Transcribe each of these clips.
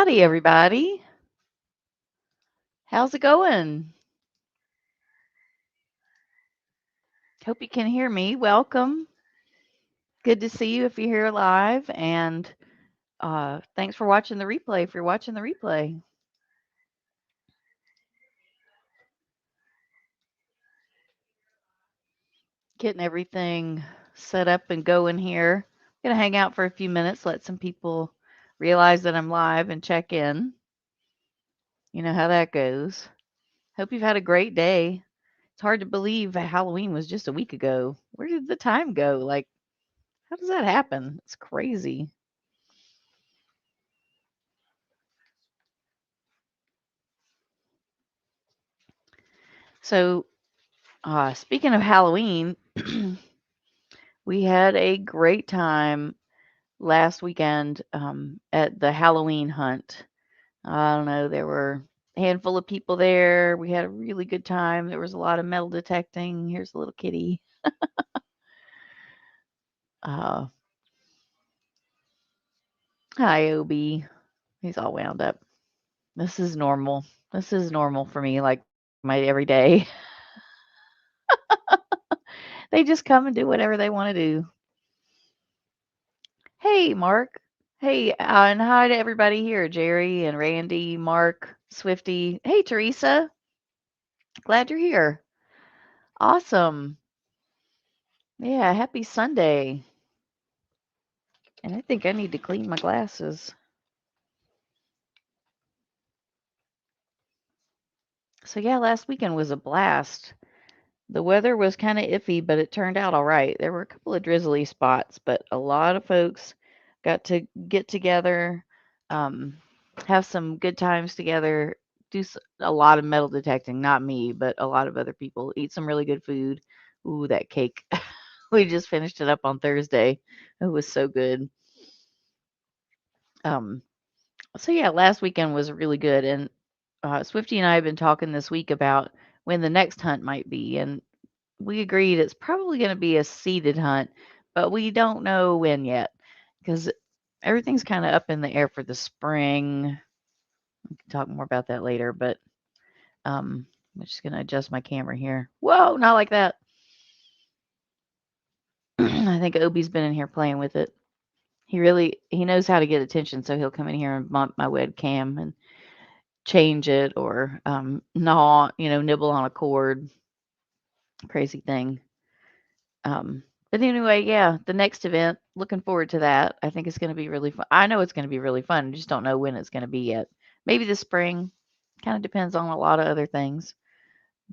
Howdy, everybody. How's it going? Hope you can hear me. Welcome. Good to see you if you're here live. And thanks for watching the replay. If you're watching the replay, getting everything set up and going here. Going to hang out for a few minutes, let some people realize that I'm live and check in. You know how that goes. Hope you've had a great day. It's hard to believe that Halloween was just a week ago. Where did the time go? Like, how does that happen? It's crazy. So, speaking of Halloween, we had a great time last weekend at the Halloween hunt. I don't know, there were a handful of people there. We had a really good time. There was a lot of metal detecting. Here's a little kitty. Uh, Hi, Obi. He's all wound up. This is normal. This is normal for me, like my everyday. They just come and do whatever they want to do. Hey, Mark. Hey, and hi to everybody here, Jerry and Randy, Mark, Swifty. Hey, Teresa. Glad you're here. Awesome. Yeah, happy Sunday. And I think I need to clean my glasses. So, yeah, last weekend was a blast. The weather was kind of iffy, but it turned out all right. There were a couple of drizzly spots, but a lot of folks got to get together, um, have some good times together, do a lot of metal detecting. Not me, but a lot of other people. Eat some really good food. Ooh, that cake. We just finished it up on Thursday. It was so good. Um, so yeah, last weekend was really good, and Swifty and I have been talking this week about when the next hunt might be, and we agreed it's probably going to be a seeded hunt, but we don't know when yet because everything's kind of up in the air for the spring. We can talk more about that later, but I'm just going to adjust my camera here. Whoa, not like that. I think Obi's been in here playing with it. He knows how to get attention, so he'll come in here and bump my webcam and change it or nibble on a cord. Crazy thing. But anyway, yeah, the next event, looking forward to that. I think it's going to be really fun. I know it's going to be really fun. I just don't know when it's going to be yet. Maybe this spring. Kind of depends on a lot of other things.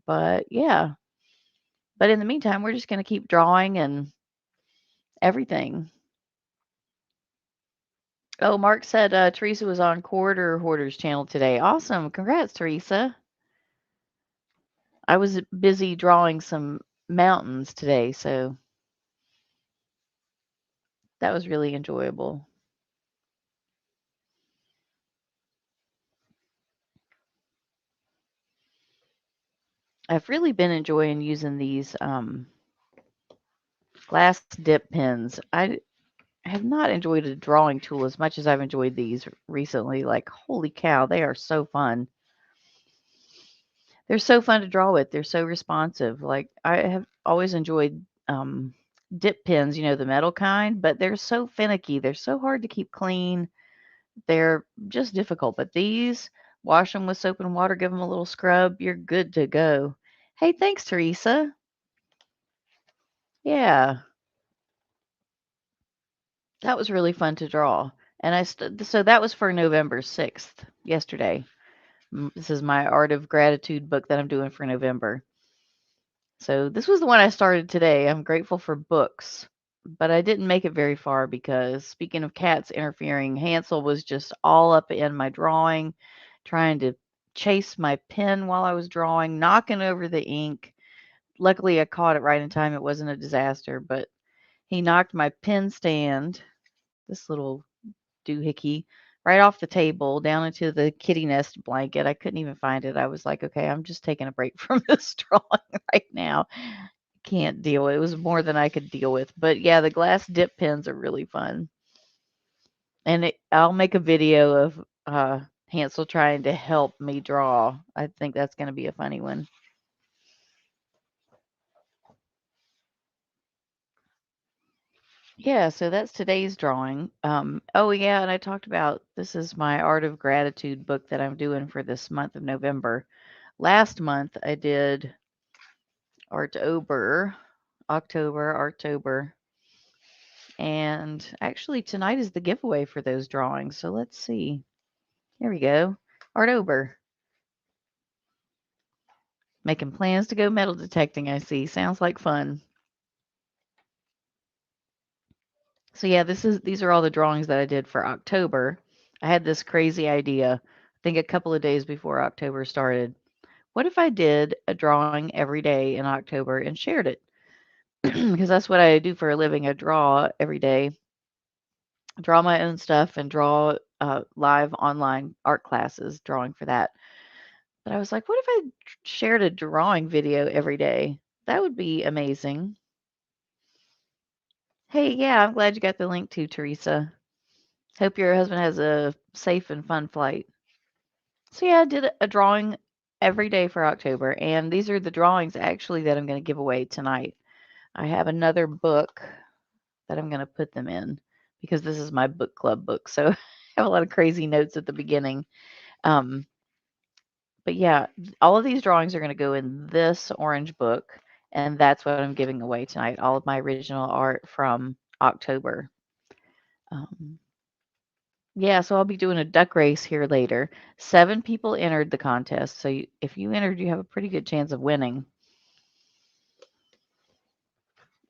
But yeah. But in the meantime, we're just going to keep drawing and everything. Oh, Mark said Teresa was on Quarter Hoarder's channel today. Awesome. Congrats, Teresa. I was busy drawing some mountains today, so that was really enjoyable. I've really been enjoying using these glass dip pens. I have not enjoyed a drawing tool as much as I've enjoyed these recently. Like, holy cow, they are so fun. They're so fun to draw with. They're so responsive. Like, I have always enjoyed dip pens, the metal kind, but they're so finicky. They're so hard to keep clean. They're just difficult. But these, wash them with soap and water, give them a little scrub, you're good to go. Hey, thanks, Teresa. Yeah, that was really fun to draw. And so that was for November 6th, yesterday. This is my Art of Gratitude book that I'm doing for November. So this was the one I started today. I'm grateful for books, but I didn't make it very far because, speaking of cats interfering, Hansel was just all up in my drawing, trying to chase my pen while I was drawing, knocking over the ink. Luckily, I caught it right in time. It wasn't a disaster, but he knocked my pen stand, this little doohickey, right off the table down into the kitty nest blanket. I couldn't even find it. I was like, okay, I'm just taking a break from this drawing right now. Can't deal. It was more than I could deal with. But yeah, the glass dip pens are really fun. And I'll make a video Hansel trying to help me draw. I think that's going to be a funny one. Yeah, so that's today's drawing. Oh yeah, and I talked about this is my Art of Gratitude book that I'm doing for this month of November. Last month I did Art-ober, Art-ober, and actually tonight is the giveaway for those drawings. So let's see. Here we go. Art-ober. Making plans to go metal detecting, I see. Sounds like fun. So yeah, these are all the drawings that I did for October. I had this crazy idea, I think a couple of days before October started. What if I did a drawing every day in October and shared it? Because that's what I do for a living. I draw every day, draw my own stuff, and draw live online art classes, drawing for that. But I was like, what if I shared a drawing video every day? That would be amazing. Hey, yeah, I'm glad you got the link too, Teresa. Hope your husband has a safe and fun flight. So yeah, I did a drawing every day for October, and these are the drawings actually that I'm going to give away tonight. I have another book that I'm going to put them in because this is my book club book. So I have a lot of crazy notes at the beginning. Um, but yeah, all of these drawings are going to go in this orange book, and that's what I'm giving away tonight. All of my original art from October. Um, Yeah, so I'll be doing a duck race here later. 7 people entered the contest, so if you entered, you have a pretty good chance of winning.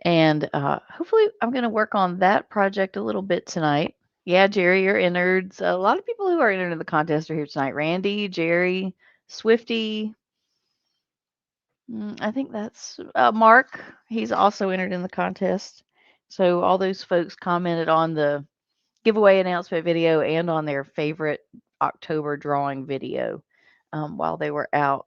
And hopefully, I'm going to work on that project a little bit tonight. Yeah, Jerry, you're entered. So a lot of people who are entered in the contest are here tonight. Randy, Jerry, Swifty. I think that's Mark. He's also entered in the contest. So all those folks commented on the giveaway announcement video and on their favorite October drawing video while they were out.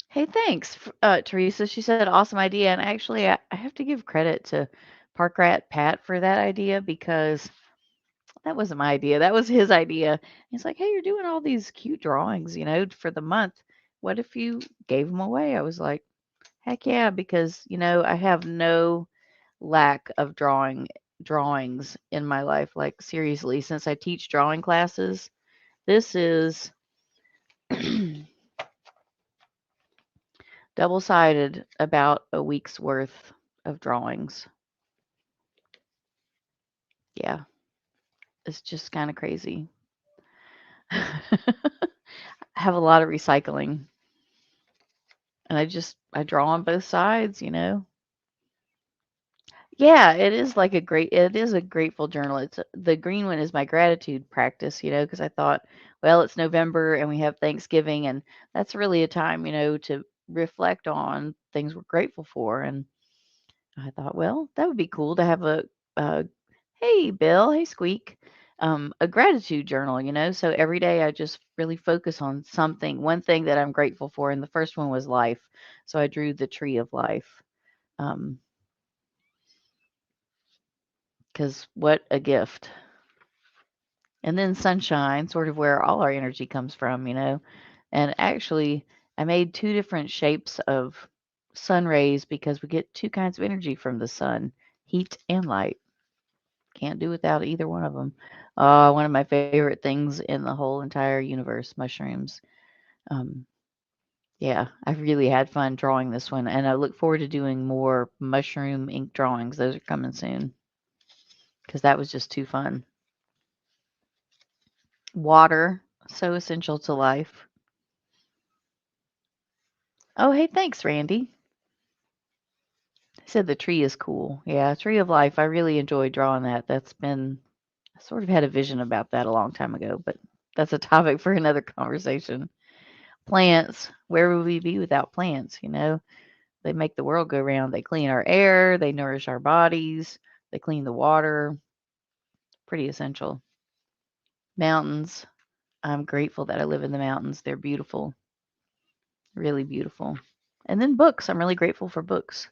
Hey, thanks, Teresa. She said, awesome idea. And actually, I have to give credit to Park Rat Pat for that idea because that wasn't my idea. That was his idea. He's like, hey, you're doing all these cute drawings, for the month. What if you gave them away? I was like, heck yeah, because, I have no lack of drawings in my life. Like seriously, since I teach drawing classes, this is double-sided about a week's worth of drawings. Yeah, it's just kind of crazy. I have a lot of recycling and I draw on both sides. Yeah, it is a grateful journal. The green one is my gratitude practice, because I thought, well, it's November and we have Thanksgiving, and that's really a time, to reflect on things we're grateful for. And I thought, well, that would be cool to have a hey Bill, hey Squeak, a gratitude journal, So every day I just really focus on one thing that I'm grateful for. And the first one was life. So I drew the tree of life. Um, because what a gift. And then sunshine, sort of where all our energy comes from. And actually, I made two different shapes of sun rays because we get two kinds of energy from the sun, heat and light. Can't do without either one of them. One of my favorite things in the whole entire universe, mushrooms. Um, yeah, I've really had fun drawing this one, and I look forward to doing more mushroom ink drawings. Those are coming soon because that was just too fun. Water, so essential to life. Oh, hey, thanks, Randy. He said the tree is cool. Yeah, Tree of Life. I really enjoyed drawing that. I sort of had a vision about that a long time ago, but that's a topic for another conversation. Plants. Where would we be without plants? They make the world go round. They clean our air, they nourish our bodies, they clean the water. Pretty essential. Mountains. I'm grateful that I live in the mountains. They're beautiful, really beautiful. And then books. I'm really grateful for books.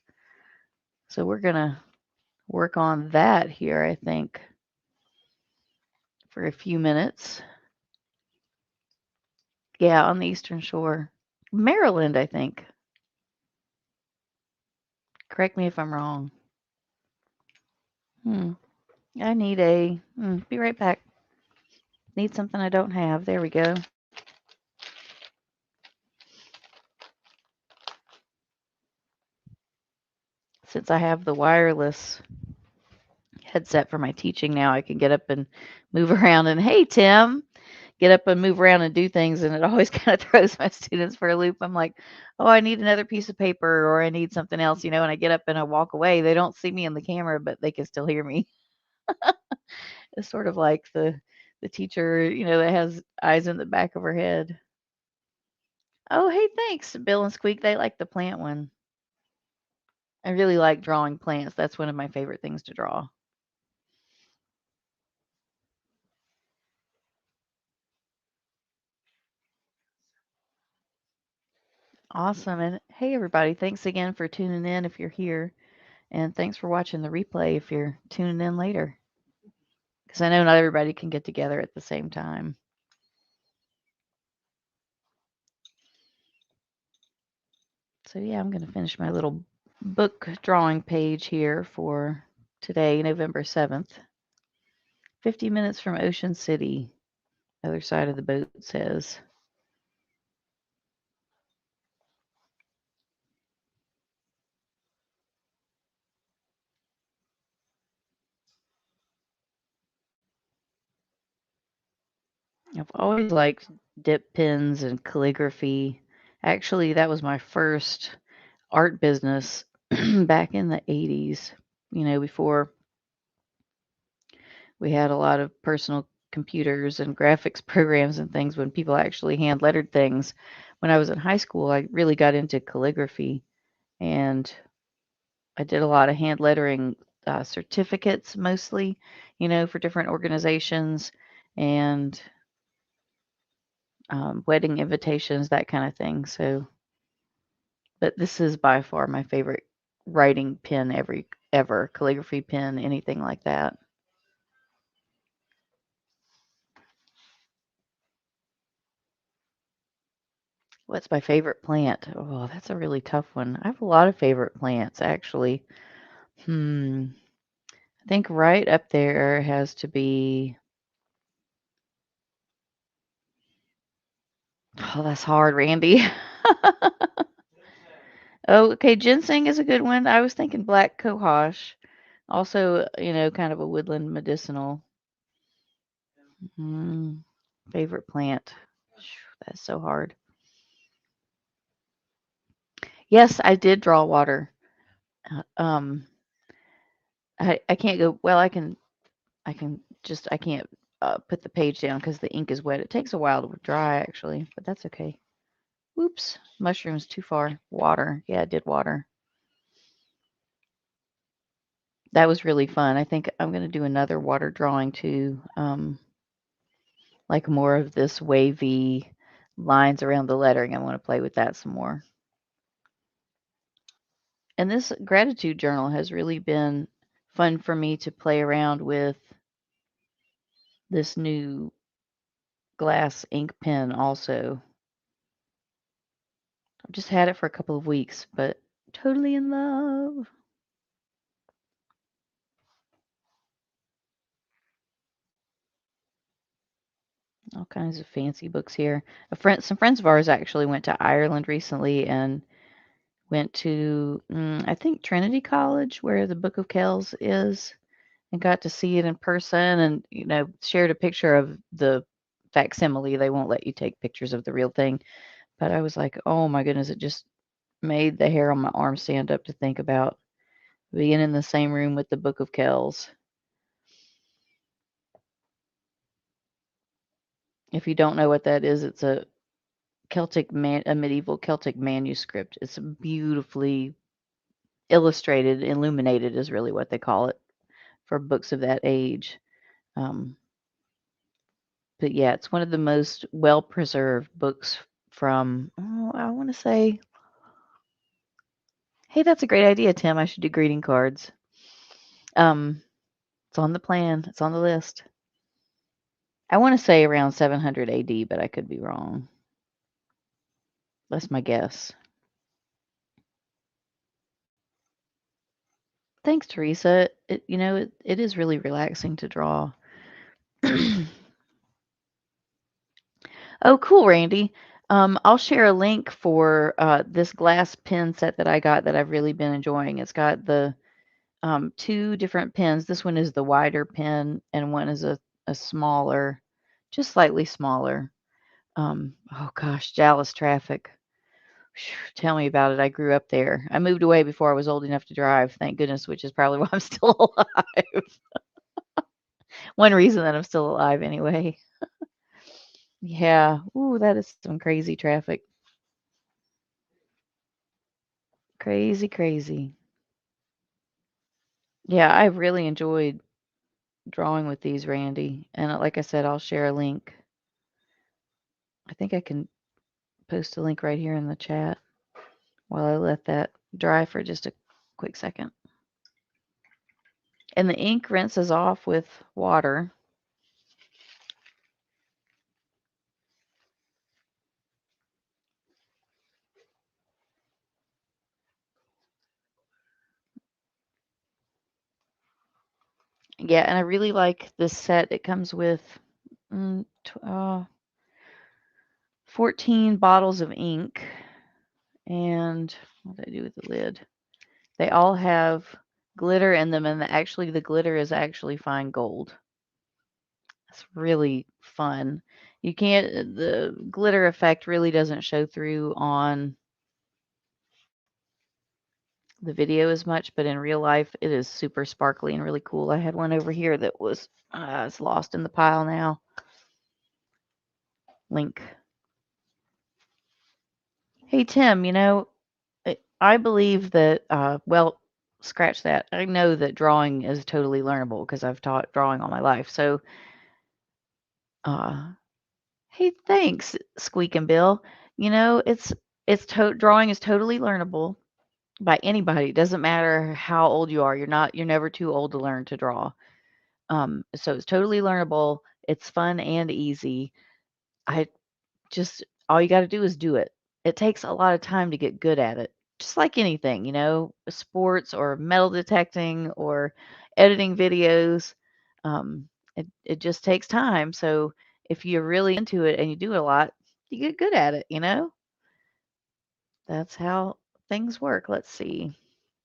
So we're going to work on that here, I think. for a few minutes. Yeah, on the Eastern Shore. Maryland, I think. Correct me if I'm wrong. Hmm. I need be right back. Need something I don't have. There we go. Since I have the wireless headset for my teaching now, I can get up and move around. And hey, Tim, get up and move around and do things. And it always kind of throws my students for a loop. I'm like, oh, I need another piece of paper or I need something else, and I get up and I walk away. They don't see me in the camera, but they can still hear me. It's sort of like the teacher, that has eyes in the back of her head. Oh, hey, thanks, Bill and Squeak. They like the plant one. I really like drawing plants. That's one of my favorite things to draw. Awesome. And hey, everybody, thanks again for tuning in if you're here. And thanks for watching the replay if you're tuning in later. Because I know not everybody can get together at the same time. So, yeah, I'm going to finish my little book drawing page here for today, November 7th. 50 minutes from Ocean City. Other side of the boat says. I've always liked dip pens and calligraphy. Actually, that was my first art business back in the 80s, before we had a lot of personal computers and graphics programs and things, when people actually hand lettered things. When I was in high school, I really got into calligraphy, and I did a lot of hand lettering certificates mostly, for different organizations, and wedding invitations, that kind of thing. So, but this is by far my favorite writing pen ever, calligraphy pen, anything like that. What's my favorite plant? Oh, that's a really tough one. I have a lot of favorite plants, actually. Hmm. I think right up there has to be. Oh, that's hard, Randy. Oh, okay. Ginseng is a good one. I was thinking black cohosh. Also, kind of a woodland medicinal. Hmm. Favorite plant. That's so hard. Yes, I did draw water. Um, I can't go. Well, I can't put the page down because the ink is wet. It takes a while to dry, actually, but that's okay. Whoops, mushrooms too far. Water. Yeah, I did water. That was really fun. I think I'm going to do another water drawing too, like more of this wavy lines around the lettering. I want to play with that some more. And this gratitude journal has really been fun for me to play around with this new glass ink pen also. I've just had it for a couple of weeks, but totally in love. All kinds of fancy books here. Some friends of ours actually went to Ireland recently and went to, I think, Trinity College, where the Book of Kells is, and got to see it in person, and shared a picture of the facsimile. They won't let you take pictures of the real thing, but I was like, oh my goodness, it just made the hair on my arm stand up to think about being in the same room with the Book of Kells. If you don't know what that is, it's a a medieval Celtic manuscript. It's beautifully illustrated, illuminated is really what they call it for books of that age. Um, but yeah, it's one of the most well preserved books from, oh, I want to say, hey, that's a great idea, Tim. I should do greeting cards. Um, it's on the plan, it's on the list. I want to say around 700 AD, but I could be wrong. That's my guess. Thanks, Teresa. It is really relaxing to draw. Oh, cool, Randy. I'll share a link for this glass pen set that I got that I've really been enjoying. It's got the two different pens. This one is the wider pen, and one is a smaller, just slightly smaller. Oh gosh, Dallas traffic. Phew, tell me about it. I grew up there. I moved away before I was old enough to drive, thank goodness, which is probably why I'm still alive. One reason that I'm still alive, anyway. Yeah. Ooh, that is some crazy traffic. Crazy, crazy. Yeah, I really enjoyed drawing with these, Randy. And like I said, I'll share a link. I think I can post a link right here in the chat while I let that dry for just a quick second. And the ink rinses off with water. Yeah, and I really like this set. It comes with 14 bottles of ink. And what did I do with the lid? They all have glitter in them, and actually the glitter is actually fine gold. It's really fun. You can't The glitter effect really doesn't show through on the video as much, but in real life it is super sparkly and really cool. I had one over here that was it's lost in the pile now. Link. Hey Tim, I believe that well, scratch that. I know that drawing is totally learnable because I've taught drawing all my life. So, uh, hey, thanks, Squeak and Bill. Drawing is totally learnable by anybody. It doesn't matter how old you are. You're never too old to learn to draw. So it's totally learnable. It's fun and easy. I just All you got to do is do it. It takes a lot of time to get good at it. Just like anything, sports or metal detecting or editing videos. It just takes time. So if you're really into it and you do it a lot, you get good at it. That's how things work. Let's see.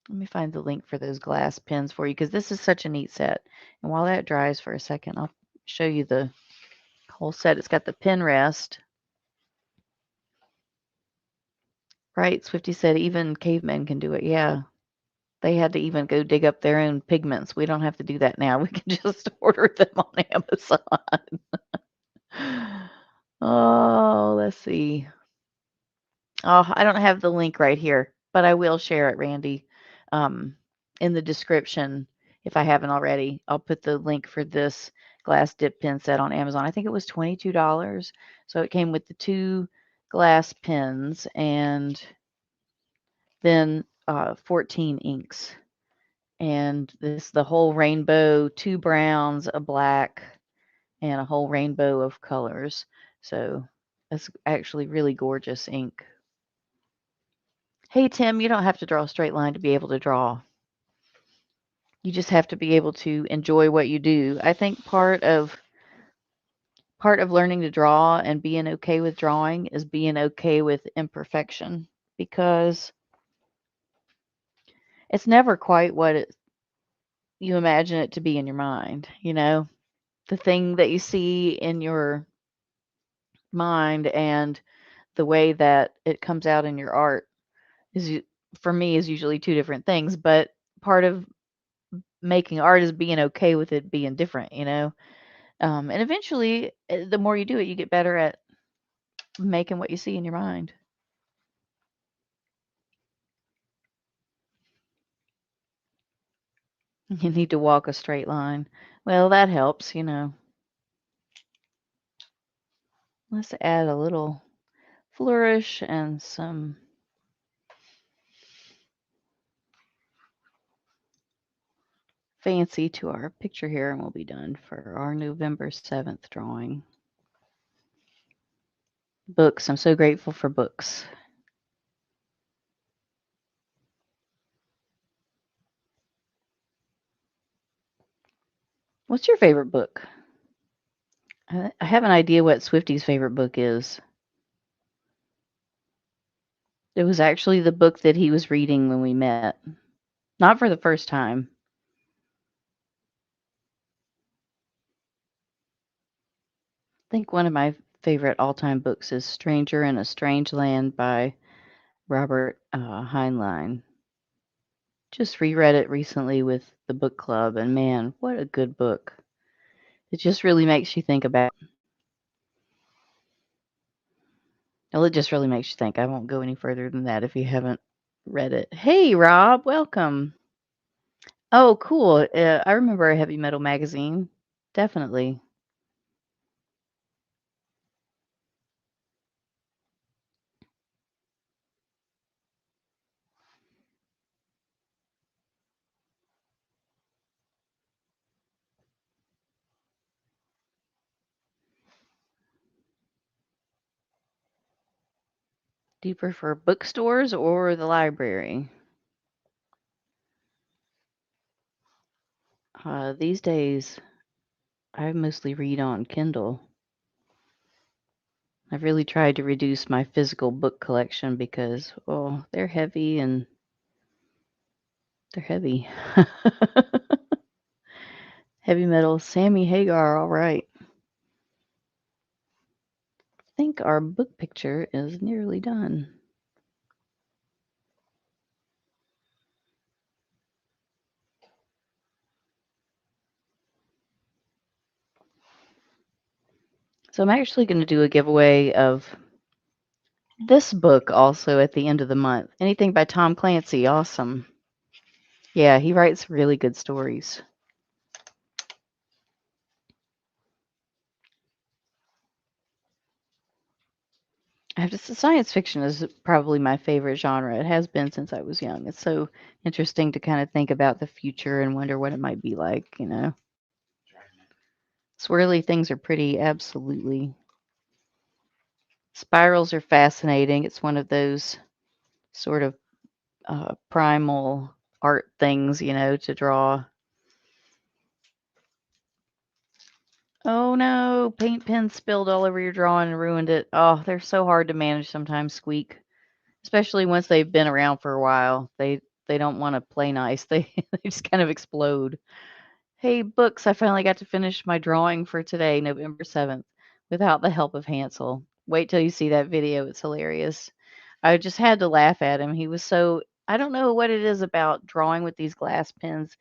Let me find the link for those glass pens for you because this is such a neat set. And while that dries for a second, I'll show you the whole set. It's got the pen rest. Right, Swifty said even cavemen can do it. Yeah. They had to even go dig up their own pigments. We don't have to do that now. We can just order them on Amazon. Oh, let's see. Oh, I don't have the link right here, but I will share it, Randy, um, in the description if I haven't already. I'll put the link for this glass dip pen set on Amazon. I think it was $22. So it came with the two glass pens and then 14 inks. And the whole rainbow, two browns, a black, and a whole rainbow of colors. So that's actually really gorgeous ink. Hey, Tim, you don't have to draw a straight line to be able to draw. You just have to be able to enjoy what you do. I think part of learning to draw and being okay with drawing is being okay with imperfection because it's never quite what you imagine it to be in your mind. The thing that you see in your mind and the way that it comes out in your art for me is usually two different things, but part of making art is being okay with it being different. And eventually, the more you do it, you get better at making what you see in your mind. You need to walk a straight line. Well, that helps. Let's add a little flourish and some fancy to our picture here, and we'll be done for our November 7th drawing. Books. I'm so grateful for books. What's your favorite book? I have an idea what Swifty's favorite book is. It was actually the book that he was reading when we met. Not for the first time. I think one of my favorite all-time books is Stranger in a Strange Land by Robert Heinlein. Just reread it recently with the book club, and man, what a good book. It just really makes you think about. Well, it just really makes you think. I won't go any further than that if you haven't read it. Hey, Rob, welcome. Oh, cool. I remember a heavy metal magazine. Definitely. Do you prefer bookstores or the library? These days, I mostly read on Kindle. I've really tried to reduce my physical book collection because, oh, they're heavy and they're heavy. Heavy metal, Sammy Hagar, all right. I think our book picture is nearly done. So I'm actually going to do a giveaway of this book also at the end of the month. Anything by Tom Clancy, awesome. Yeah, he writes really good stories. I have to say, science fiction is probably my favorite genre. It has been since I was young. It's so interesting to kind of think about the future and wonder what it might be like, you know. Swirly things are pretty, absolutely. Spirals are fascinating. It's one of those sort of primal art things, you know, to draw. Oh no, paint pen spilled all over your drawing and ruined it. Oh, they're so hard to manage sometimes, Squeak. Especially once they've been around for a while. They don't want to play nice. They just kind of explode. Hey, books, I finally got to finish my drawing for today, November 7th, without the help of Hansel. Wait till you see that video. It's hilarious. I just had to laugh at him. He was so, I don't know what it is about drawing with these glass pens,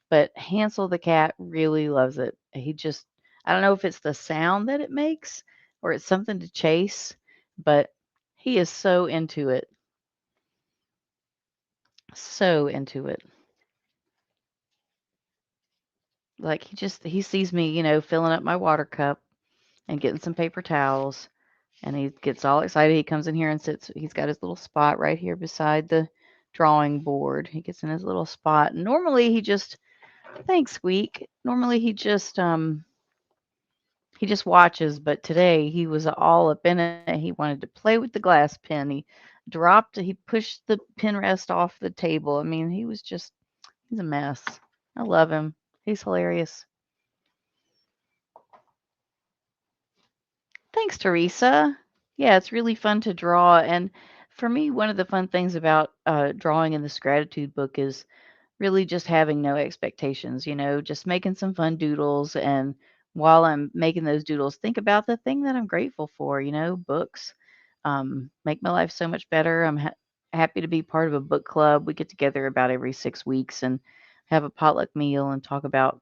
but Hansel the cat really loves it. He just, I don't know if it's the sound that it makes or it's something to chase, but he is so into it. So into it. Like he sees me, you know, filling up my water cup and getting some paper towels, and he gets all excited. He comes in here and sits. He's got his little spot right here beside the drawing board. He gets in his little spot. Normally he just, thanks, Squeak. Normally he just watches, but today he was all up in it. He wanted to play with the glass pen. He pushed the pen rest off the table. I mean, he's a mess. I love him. He's hilarious. Thanks, Teresa. Yeah, it's really fun to draw. And for me, one of the fun things about drawing in this gratitude book is really just having no expectations, you know, just making some fun doodles. And while I'm making those doodles, think about the thing that I'm grateful for, you know, books make my life so much better. I'm happy to be part of a book club. We get together about every 6 weeks and have a potluck meal and talk about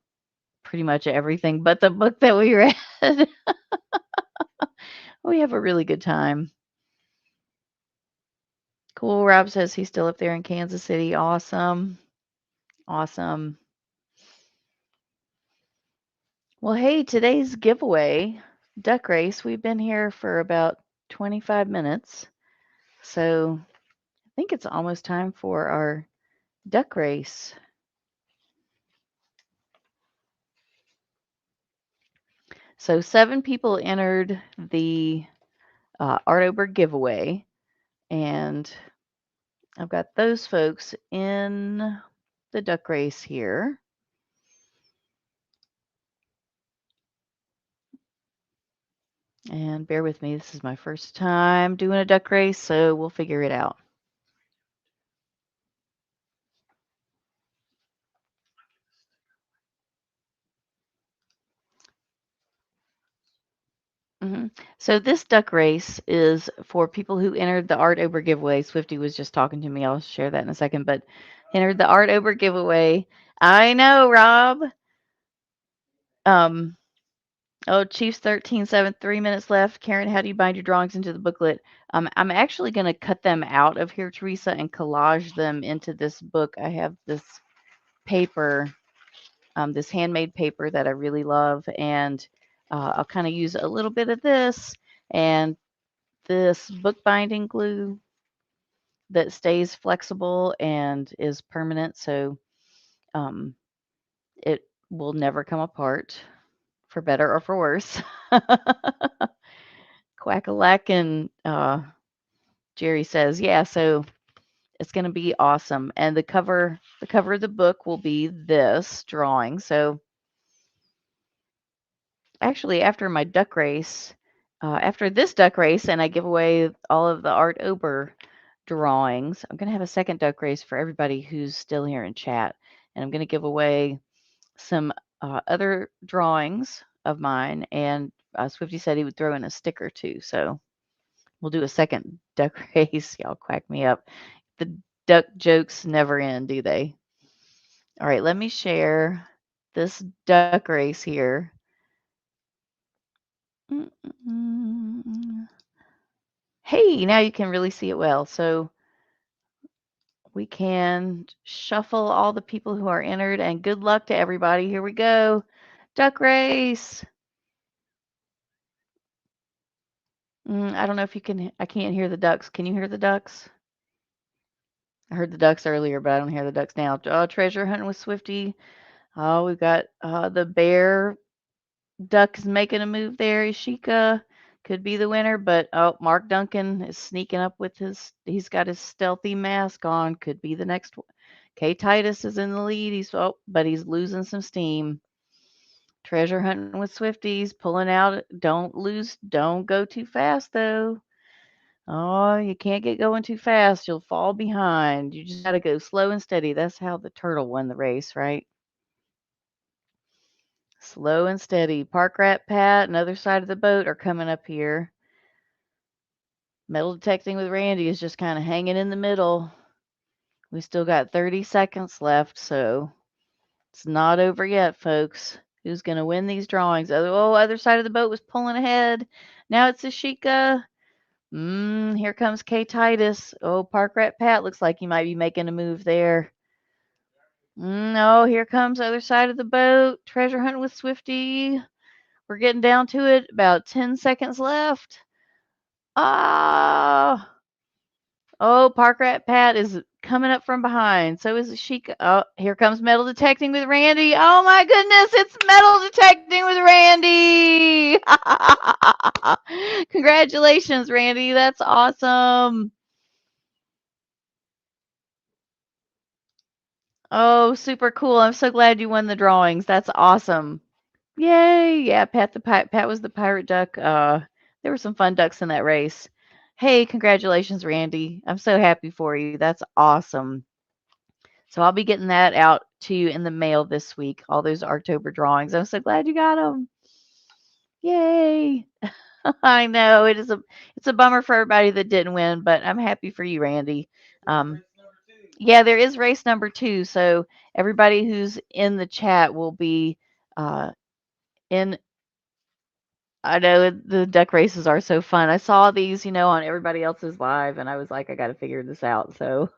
pretty much everything but the book that we read. We have a really good time. Cool. Rob says he's still up there in Kansas City. Awesome. Awesome. Well, hey, today's giveaway, duck race, we've been here for about 25 minutes. So I think it's almost time for our duck race. So 7 people entered the Art-ober giveaway, and I've got those folks in the duck race here. And bear with me, this is my first time doing a duck race, so we'll figure it out. So this duck race is for people who entered the Art-ober giveaway. Swifty was just talking to me. I'll share that in a second, but entered the Art-ober giveaway. I know, Rob. Oh, Chiefs 13-7, 3 minutes left. Karen, how do you bind your drawings into the booklet? I'm actually going to cut them out of here, Teresa, and collage them into this book. I have this paper, this handmade paper that I really love, and I'll kind of use a little bit of this and this bookbinding glue that stays flexible and is permanent, so it will never come apart, for better or for worse. Quack-a-lack, and Jerry says, yeah, so it's going to be awesome. And the cover of the book will be this drawing. So actually, after my duck race, after this duck race, and I give away all of the Art-ober drawings, I'm going to have a second duck race for everybody who's still here in chat. And I'm going to give away some other drawings of mine. And Swifty said he would throw in a sticker too. So we'll do a second duck race. Y'all quack me up. The duck jokes never end, do they? All right, let me share this duck race here. Hey, now you can really see it well. So we can shuffle all the people who are entered, and good luck to everybody. Here we go. Duck race. I don't know if you can, I can't hear the ducks. Can you hear the ducks? I heard the ducks earlier, but I don't hear the ducks now. Treasure hunting with Swifty. Oh, we've got the bear duck is making a move there. Ishika could be the winner, but oh, Mark Duncan is sneaking up with he's got his stealthy mask on. Could be the next one. K Titus is in the lead. But he's losing some steam. Treasure hunting with Swifties, pulling out. Don't go too fast though. Oh, you can't get going too fast. You'll fall behind. You just got to go slow and steady. That's how the turtle won the race, right? Slow and steady. Park Rat Pat and other side of the boat are coming up here. Metal detecting with Randy is just kind of hanging in the middle. We still got 30 seconds left, so it's not over yet, folks. Who's going to win these drawings? Other side of the boat was pulling ahead. Now it's Ashika. Here comes K Titus. Oh, Park Rat Pat looks like he might be making a move there. No, here comes other side of the boat. Treasure hunting with Swifty. We're getting down to it. About 10 seconds left. Ah! Oh, Park Rat Pat is coming up from behind. So is Sheik. Oh, here comes metal detecting with Randy. Oh my goodness, it's metal detecting with Randy. Congratulations, Randy. That's awesome. Oh, super cool. I'm so glad you won the drawings. That's awesome. Yay. Yeah, Pat was the pirate duck. There were some fun ducks in that race. Hey, congratulations, Randy. I'm so happy for you. That's awesome. So I'll be getting that out to you in the mail this week, all those Art-ober drawings. I'm so glad you got them. Yay. I know it's a bummer for everybody that didn't win, but I'm happy for you, Randy. Yeah, there is race number 2. So everybody who's in the chat will be in. I know the duck races are so fun. I saw these, on everybody else's live, and I was like, I got to figure this out. So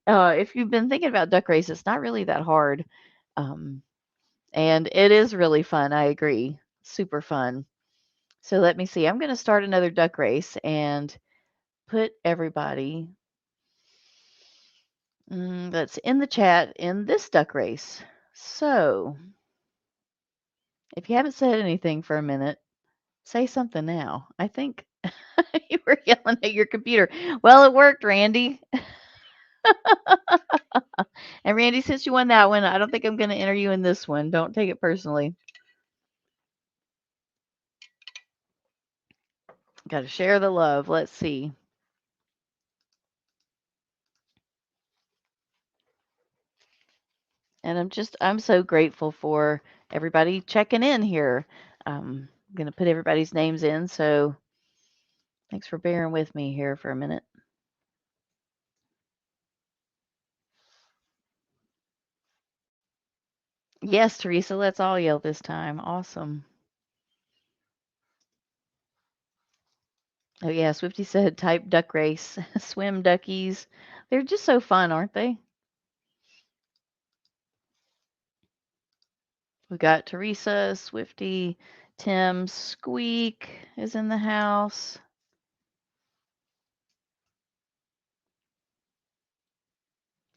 if you've been thinking about duck races, it's not really that hard. And it is really fun. I agree. Super fun. So let me see. I'm going to start another duck race and put everybody that's in the chat in this duck race. So If you haven't said anything for a minute, say something now. I think you were yelling at your computer. Well, it worked, Randy. And Randy, since you won that one, I don't think I'm going to enter you in this one. Don't take it personally. Got to share the love. Let's see. And I'm so grateful for everybody checking in here. I'm going to put everybody's names in, so thanks for bearing with me here for a minute. Yes, Teresa, let's all yell this time. Awesome. Oh, yeah, Swifty said type duck race, swim duckies. They're just so fun, aren't they? We've got Teresa, Swifty, Tim, Squeak is in the house.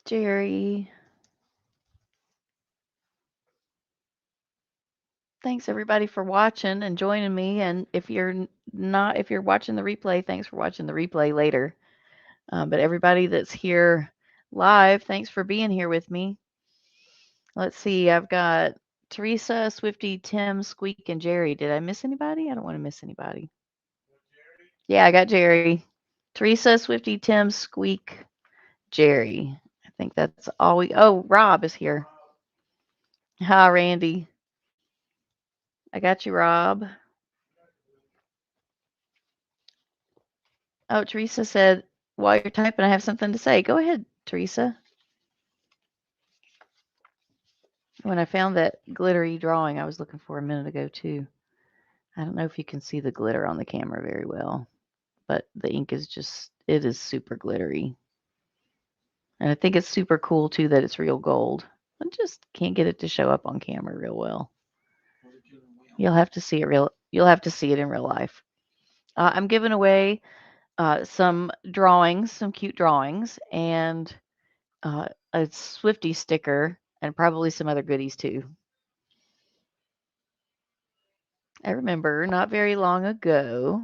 Jerry. Thanks everybody for watching and joining me. And if you're watching the replay, thanks for watching the replay later. But everybody that's here live, thanks for being here with me. Let's see, I've got Teresa, Swifty, Tim, Squeak, and Jerry. Did I miss anybody? I don't want to miss anybody. Yeah, I got Jerry. Teresa, Swifty, Tim, Squeak, Jerry. I think that's all oh, Rob is here. Hi, Randy. I got you, Rob. Oh, Teresa said, while you're typing, I have something to say. Go ahead, Teresa. When I found that glittery drawing I was looking for a minute ago, too. I don't know if you can see the glitter on the camera very well, but the ink is it is super glittery. And I think it's super cool, too, that it's real gold. I just can't get it to show up on camera real well. You'll have to see it in real life. I'm giving away some drawings, some cute drawings, and a Swifty sticker, and probably some other goodies too. I remember not very long ago,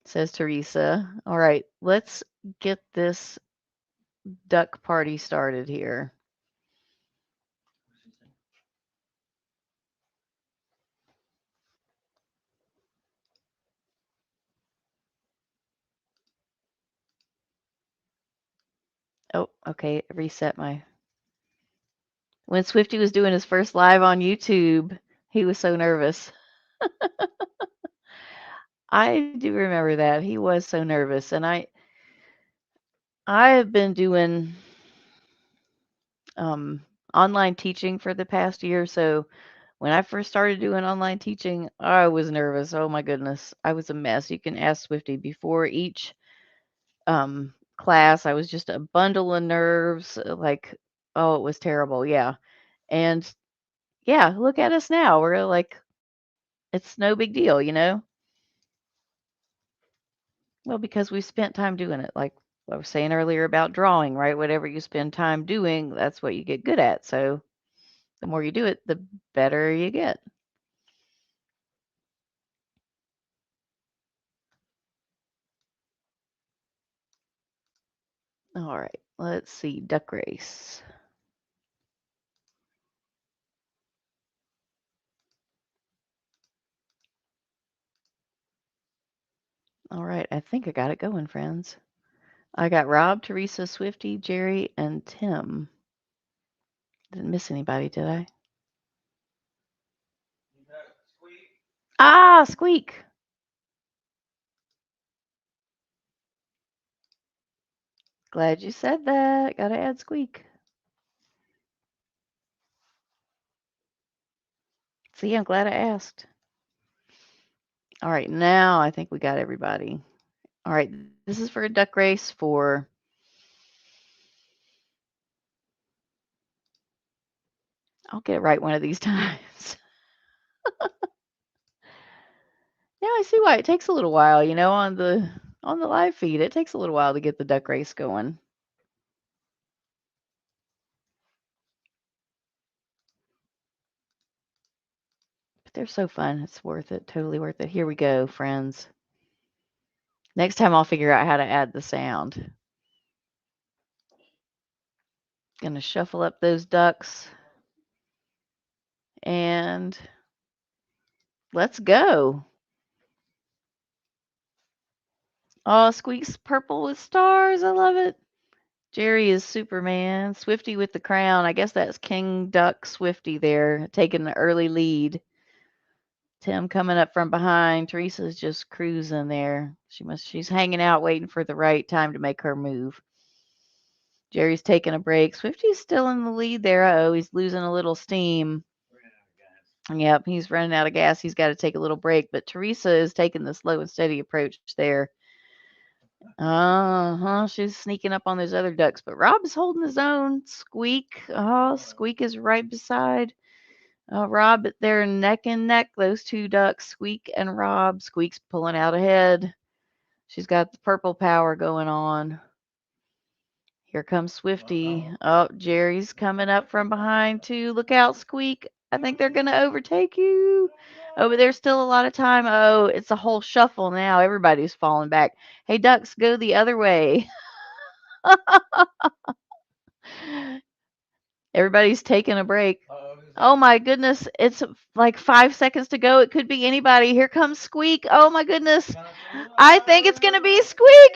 says Teresa. All right, let's get this duck party started here. Oh, okay, reset my. When Swifty was doing his first live on YouTube, he was so nervous. I do remember that. He was so nervous. And I've been doing online teaching for the past year. So when I first started doing online teaching, I was nervous. Oh my goodness. I was a mess. You can ask Swifty. Before each class, I was just a bundle of nerves. Like, oh, it was terrible. Yeah. And yeah, look at us now. We're like, it's no big deal, you know? Well, because we spent time doing it. Like I was saying earlier about drawing, right? Whatever you spend time doing, that's what you get good at. So the more you do it, the better you get. All right, let's see. Duck race. All right, I think I got it going, friends. I got Rob, Teresa, Swifty, Jerry, and Tim. Didn't miss anybody, did I? Ah, Squeak. Glad you said that. Gotta add Squeak. See, I'm glad I asked. All right, now I think we got everybody. All right, this is for a duck race for I'll get it right one of these times. Now I see why it takes a little while, you know, on the live feed. It takes a little while to get the duck race going. But they're so fun. It's worth it. Totally worth it. Here we go, friends. Next time I'll figure out how to add the sound. Gonna shuffle up those ducks and let's go. Oh, Squeak's purple with stars. I love it. Jerry is Superman. Swifty with the crown. I guess that's King Duck Swifty there, taking the early lead. Tim coming up from behind. Teresa's just cruising there. She's hanging out waiting for the right time to make her move. Jerry's taking a break. Swifty's still in the lead there. Oh, he's losing a little steam. Yep, he's running out of gas. He's got to take a little break. But Teresa is taking the slow and steady approach there. She's sneaking up on those other ducks, but Rob's holding his own. Squeak. Oh, Squeak is right beside Rob. They're neck and neck, those two ducks, Squeak and Rob. Squeak's pulling out ahead. She's got the purple power going on. Here comes Swifty. Oh, Jerry's coming up from behind too. Look out, Squeak. I think they're going to overtake you. Oh, but there's still a lot of time. Oh, it's a whole shuffle now. Everybody's falling back. Hey, ducks, go the other way. Everybody's taking a break. Oh my goodness. It's like 5 seconds to go. It could be anybody. Here comes Squeak. Oh my goodness. I think it's going to be Squeak.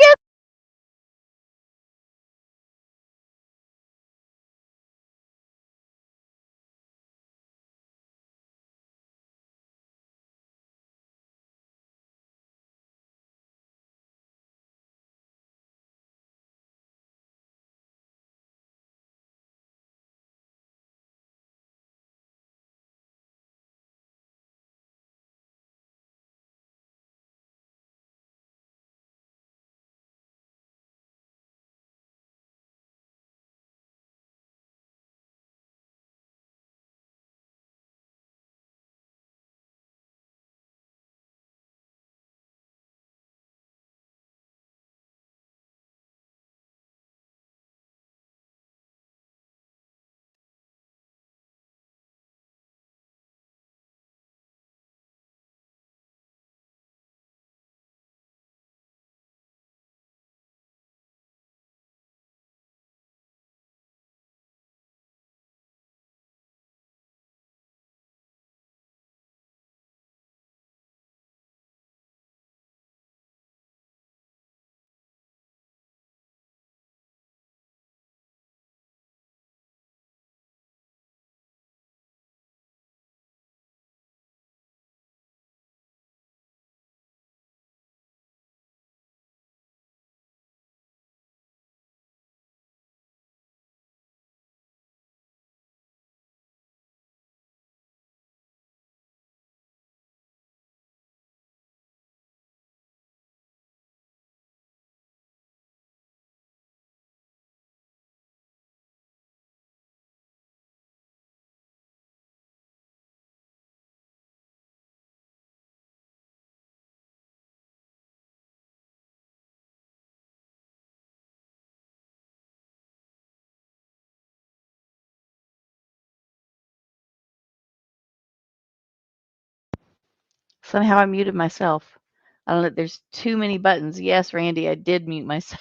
Somehow I muted myself. I don't know. There's too many buttons. Yes, Randy, I did mute myself.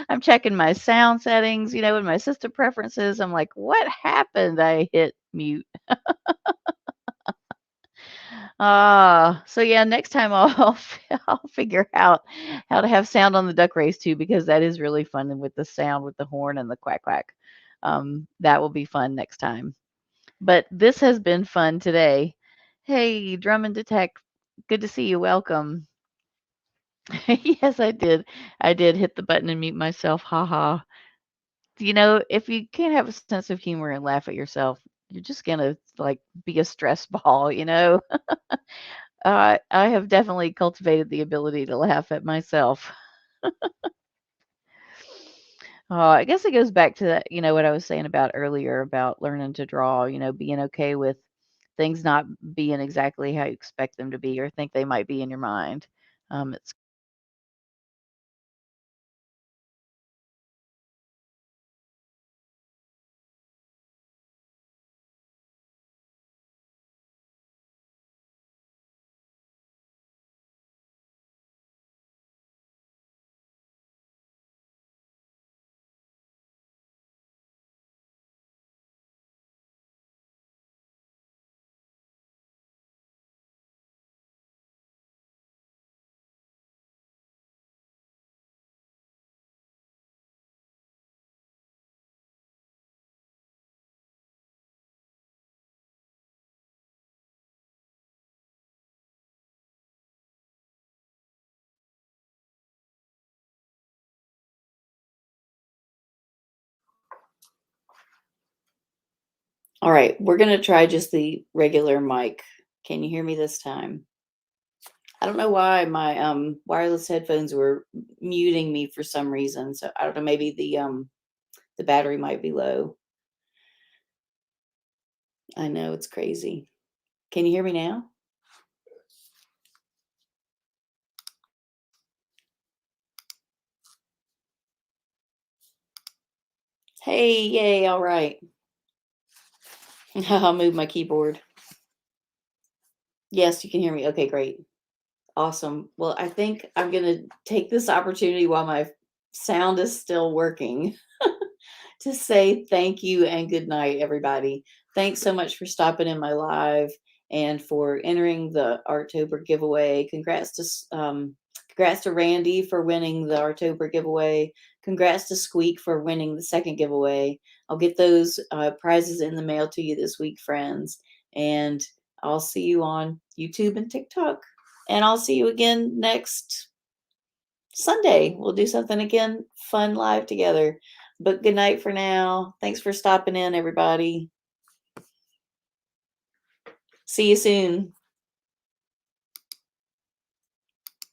I'm checking my sound settings, in my system preferences. I'm like, what happened? I hit mute. So yeah, next time I'll figure out how to have sound on the duck race too, because that is really fun and with the sound with the horn and the quack quack. That will be fun next time. But this has been fun today. Hey, Drum and Detect, good to see you. Welcome. Yes, I did. I did hit the button and mute myself. Haha. If you can't have a sense of humor and laugh at yourself, you're just gonna like be a stress ball. I have definitely cultivated the ability to laugh at myself. I guess it goes back to that, what I was saying about earlier about learning to draw, being okay with things not being exactly how you expect them to be or think they might be in your mind. It's All right, we're going to try just the regular mic. Can you hear me this time? I don't know why my wireless headphones were muting me for some reason. So I don't know, maybe the battery might be low. I know, it's crazy. Can you hear me now? Hey, yay, all right. I'll move my keyboard. Yes, you can hear me. Okay, great. Awesome. Well, I think I'm going to take this opportunity while my sound is still working to say thank you and good night, everybody. Thanks so much for stopping in my live and for entering the Art-ober giveaway. Congrats to Randy for winning the Art-ober giveaway. Congrats to Squeak for winning the second giveaway. I'll get those prizes in the mail to you this week, friends. And I'll see you on YouTube and TikTok. And I'll see you again next Sunday. We'll do something again fun live together. But good night for now. Thanks for stopping in, everybody. See you soon.